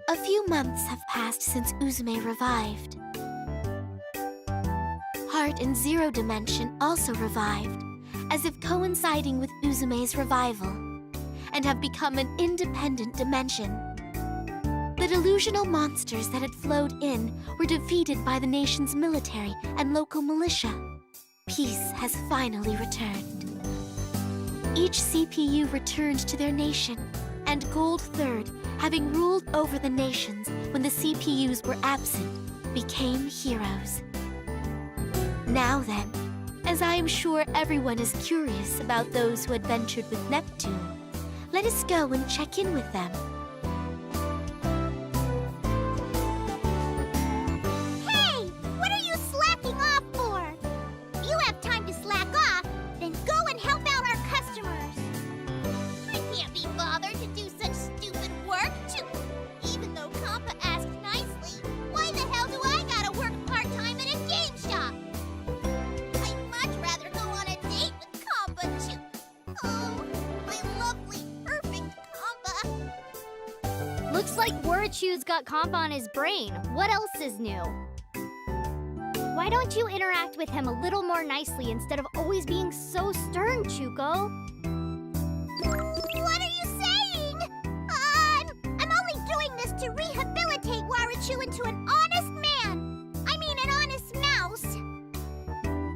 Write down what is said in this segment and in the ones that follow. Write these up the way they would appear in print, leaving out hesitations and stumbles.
A few months have passed since Uzume revived. Heart in Zero Dimension also revived, as if coinciding with Uzume's revival, and have become an independent dimension. The delusional monsters that had flowed in were defeated by the nation's military and local militia. Peace has finally returned. Each CPU returned to their nation, and Gold Third, having ruled over the nations when the CPUs were absent, became heroes. Now then, as I am sure everyone is curious about those who adventured with Neptune, let us go and check in with them. Hey! What are you slacking off for? If you have time to slack off, then go and help out our customers. I can't be bothered to do such stupid work. Even though Compa asked nicely, why the hell do I gotta work part-time in a game shop? I'd much rather go on a date with Compa. Oh, my lovely, perfect Compa. Looks like Warachu's got comp on his brain. What else is new? Why don't you interact with him a little more nicely instead of always being so stern, Chuko? What are you saying? I'm only doing this to rehabilitate Warachu into an honest man. I mean, an honest mouse.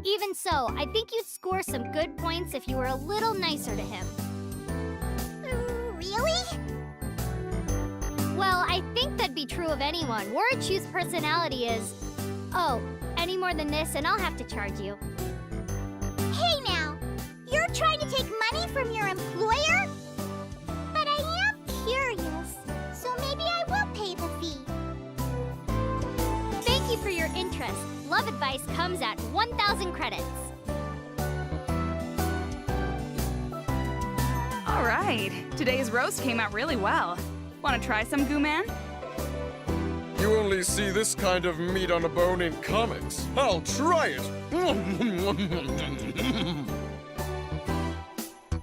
Even so, I think you'd score some good points if you were a little nicer to him. Really? Well, I think that'd be true of anyone. Warachu's personality is... Oh, any more than this and I'll have to charge you. Hey now, you're trying to take money from your employer? But I am curious, so maybe I will pay the fee. Thank you for your interest. Love advice comes at 1,000 credits. All right, today's roast came out really well. Want to try some, Goo Man? You only see this kind of meat on a bone in comics. I'll try it!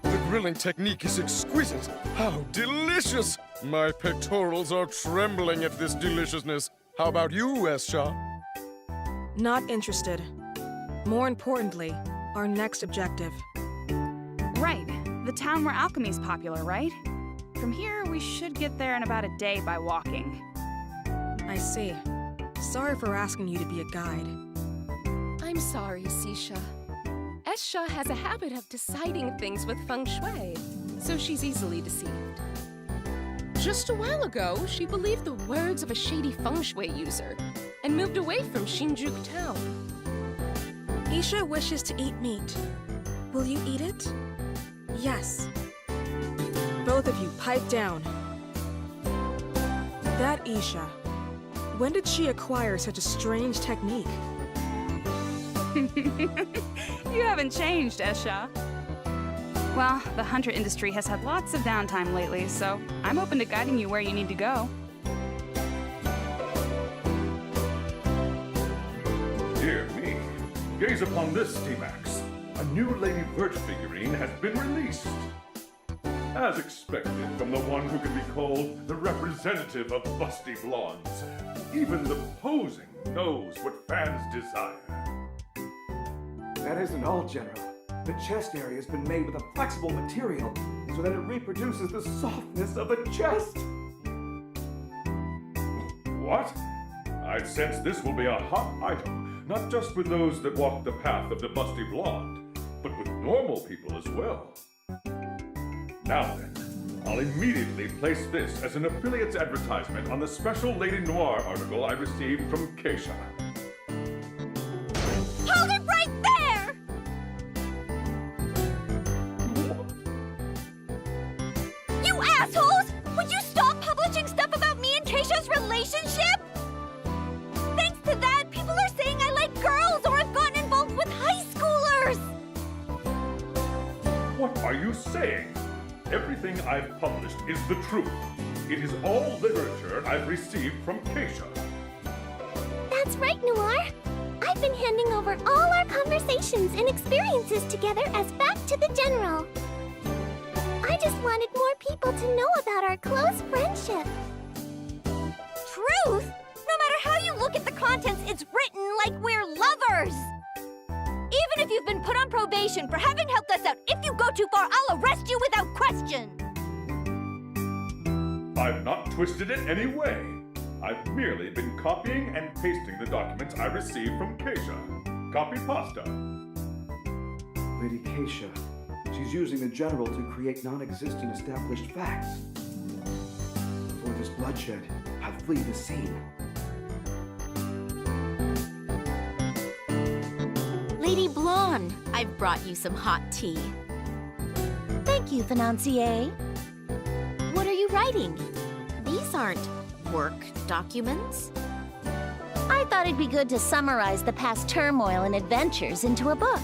The grilling technique is exquisite. How delicious! My pectorals are trembling at this deliciousness. How about you, S.H.A.? Not interested. More importantly, our next objective. Right, the town where alchemy's popular, right? From here, we should get there in about a day by walking. I see. Sorry for asking you to be a guide. I'm sorry, Sisha. Esha has a habit of deciding things with feng shui, so she's easily deceived. Just a while ago, she believed the words of a shady feng shui user and moved away from Shinjuku town. Isha wishes to eat meat. Will you eat it? Yes. Both of you, pipe down. That Isha. When did she acquire such a strange technique? You haven't changed, Esha. Well, the hunter industry has had lots of downtime lately, so I'm open to guiding you where you need to go. Dear me, gaze upon this, T-Max. A new Lady Vert figurine has been released. As expected from the one who can be called the representative of busty blondes, even the posing knows what fans desire. That isn't all, General. The chest area has been made with a flexible material so that it reproduces the softness of a chest. What? I'd sense this will be a hot item, not just with those that walk the path of the busty blonde, but with normal people as well. Now then, I'll immediately place this as an affiliate's advertisement on the special Lady Noir article I received from Keisha. Hold it right there! You assholes! Would you stop publishing stuff about me and Keisha's relationship? Thanks to that, people are saying I like girls or I've gotten involved with high schoolers! What are you saying? Everything I've published is the truth. It is all literature I've received from Keisha. That's right, Noir. I've been handing over all our conversations and experiences together as back to the General. I just wanted more people to know about our close friendship. truth! No matter how you look at the contents, it's written like we're lovers! Even if you've been put on probation for having helped us out, if you go too far, I'll arrest you without question! I've not twisted it any way. I've merely been copying and pasting the documents I received from Keisha. Copy pasta. Lady Keisha, she's using the general to create non-existing established facts. Before this bloodshed, I'll flee the scene. Lady Blonde, I've brought you some hot tea. Thank you, Financier. What are you writing? These aren't work documents. I thought it'd be good to summarize the past turmoil and adventures into a book.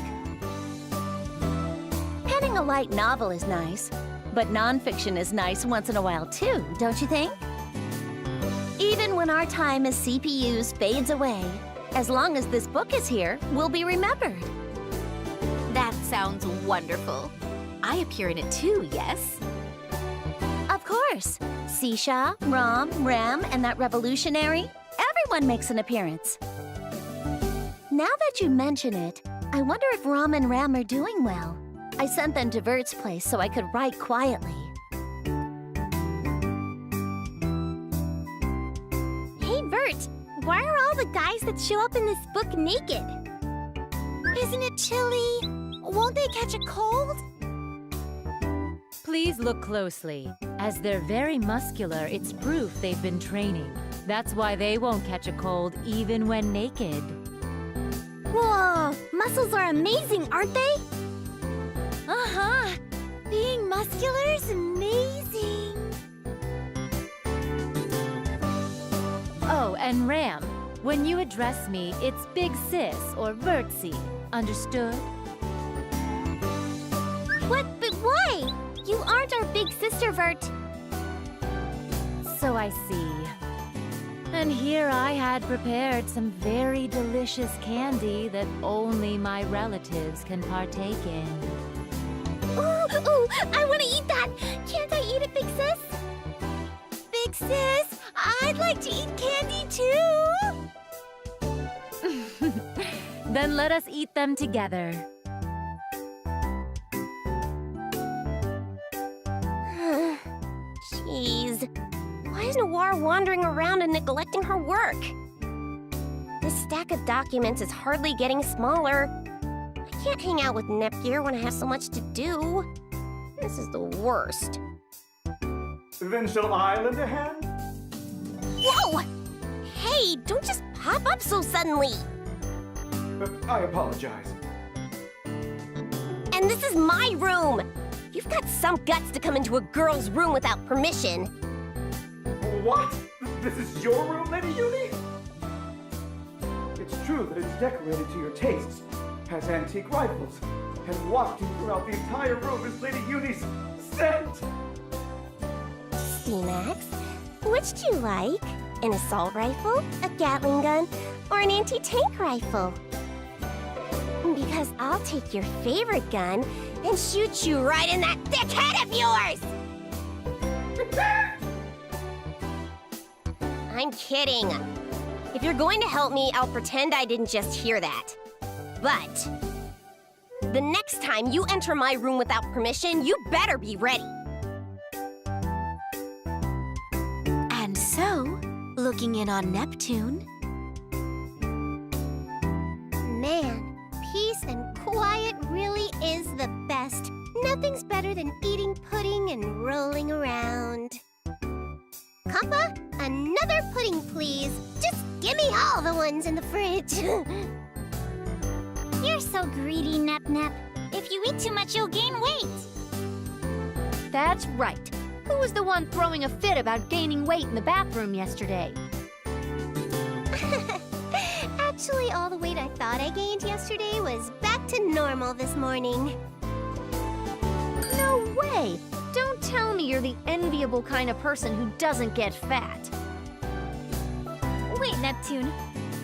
Penning a light novel is nice, but nonfiction is nice once in a while too, don't you think? Even when our time as CPUs fades away, as long as this book is here, we'll be remembered. That sounds wonderful. I appear in it too, yes? Of course. Sisha, Ram, Ram, and that revolutionary, everyone makes an appearance. Now that you mention it, I wonder if Ram and Ram are doing well. I sent them to Vert's place so I could write quietly. Hey, Vert, why are all the guys that show up in this book naked? Isn't it chilly? Won't they catch a cold? Please look closely. As they're very muscular, it's proof they've been training. That's why they won't catch a cold even when naked. Whoa! Muscles are amazing, aren't they? Uh-huh. Being muscular is amazing. Oh, and Ram, when you address me, it's Big Sis or Vertsy. Understood? What? But why? You aren't our big sister, Vert. So I see. And here I had prepared some very delicious candy that only my relatives can partake in. Ooh, I want to eat that! Can't I eat it, Big Sis? Big Sis, I'd like to eat candy too! Then let us eat them together. Jeez. Why is Noir wandering around and neglecting her work? This stack of documents is hardly getting smaller. I can't hang out with Nepgear when I have so much to do. This is the worst. Then shall I lend a hand? Whoa! Hey, don't just pop up so suddenly! I apologize. And this is my room! You've got some guts to come into a girl's room without permission. What? This is your room, Lady Uni? It's true that it's decorated to your tastes, has antique rifles, and wafting throughout the entire room is Lady Uni's scent! C-Max, which do you like? An assault rifle, a Gatling gun, or an anti-tank rifle? Because I'll take your favorite gun and shoot you right in that thick head of yours! I'm kidding. If you're going to help me, I'll pretend I didn't just hear that. But the next time you enter my room without permission, you better be ready. And so, looking in on Neptune, Man, peace and quiet really is the best. Nothing's better than eating pudding and rolling around. Kappa, another pudding, please. Just give me all the ones in the fridge. You're so greedy, Nep Nep. If you eat too much, you'll gain weight. That's right. Who was the one throwing a fit about gaining weight in the bathroom yesterday? Actually, all the weight I thought I gained yesterday was back to normal this morning. No way! Don't tell me you're the enviable kind of person who doesn't get fat. Wait, Neptune.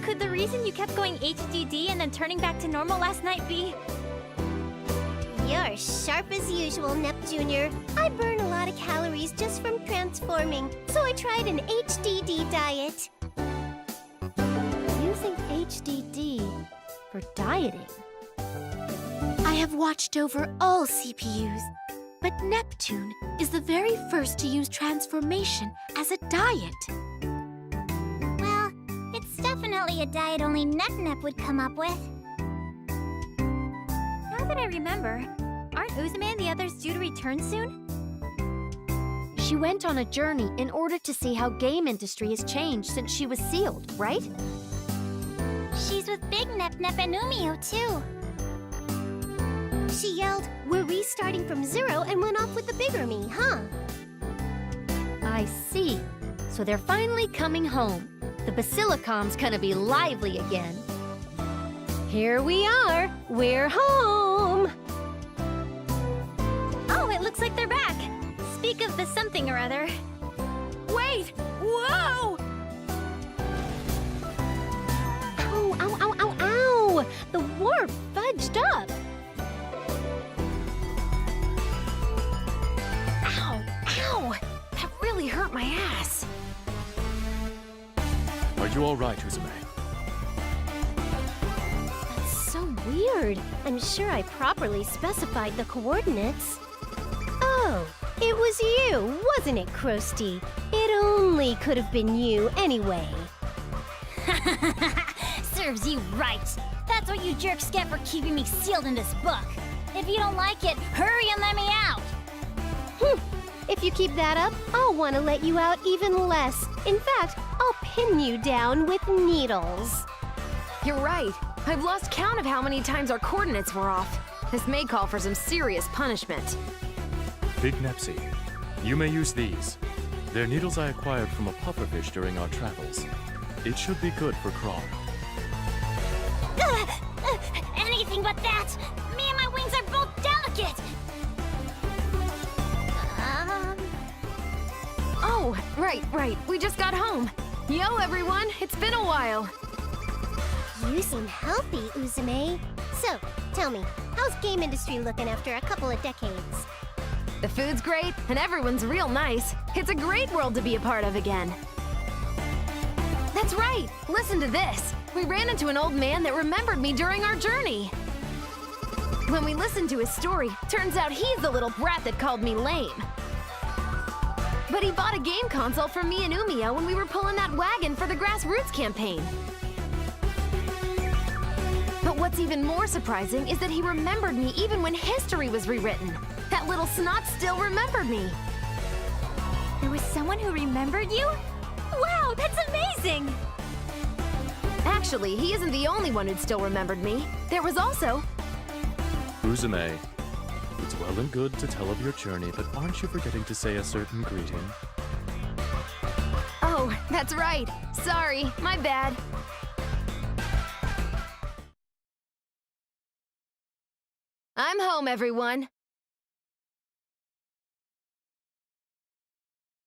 Could the reason you kept going HDD and then turning back to normal last night be... You're sharp as usual, Nep Jr. I burn a lot of calories just from transforming, so I tried an HDD diet. Using HDD for dieting. I have watched over all CPUs, but Neptune is the very first to use transformation as a diet. Well, it's definitely a diet only Nep would come up with. Now that I remember, aren't Uzume and the others due to return soon? She went on a journey in order to see how game industry has changed since she was sealed, right? She's with Big Nep and Umio, too. She yelled, "We're restarting from zero," and went off with the bigger me, huh? I see. So they're finally coming home. The Basilicom's gonna be lively again. Here we are. We're home. Oh, it looks like they're back. Speak of the something or other. Wait! Whoa! Ow, ow, ow, ow, ow! The warp fudged up. Ow! Ow! That really hurt my ass. Are you all right, Uzume? That's so weird. I'm sure I properly specified the coordinates. Oh, it was you, wasn't it, Krusty? It only could have been you anyway. Serves you right. That's what you jerks get for keeping me sealed in this book. If you don't like it, hurry and let me out. If you keep that up, I'll want to let you out even less. In fact, I'll pin you down with needles. You're right. I've lost count of how many times our coordinates were off. This may call for some serious punishment. Big Nepsi, you may use these. They're needles I acquired from a pufferfish during our travels. It should be good for Crawl. Anything but that! Me and my wings are both delicate! Oh, right. We just got home. Yo, everyone, it's been a while. You seem healthy, Uzume. So, tell me, how's game industry looking after a couple of decades? The food's great, and everyone's real nice. It's a great world to be a part of again. That's right! Listen to this! We ran into an old man that remembered me during our journey. When we listened to his story, turns out he's the little brat that called me lame. But he bought a game console for me and Umio when we were pulling that wagon for the Grassroots campaign. But what's even more surprising is that he remembered me even when history was rewritten. That little snot still remembered me. There was someone who remembered you? Wow, that's amazing! Actually, he isn't the only one who'd still remembered me. There was also... Uzume, it's well and good to tell of your journey, but aren't you forgetting to say a certain greeting? Oh, that's right. Sorry, my bad. I'm home, everyone.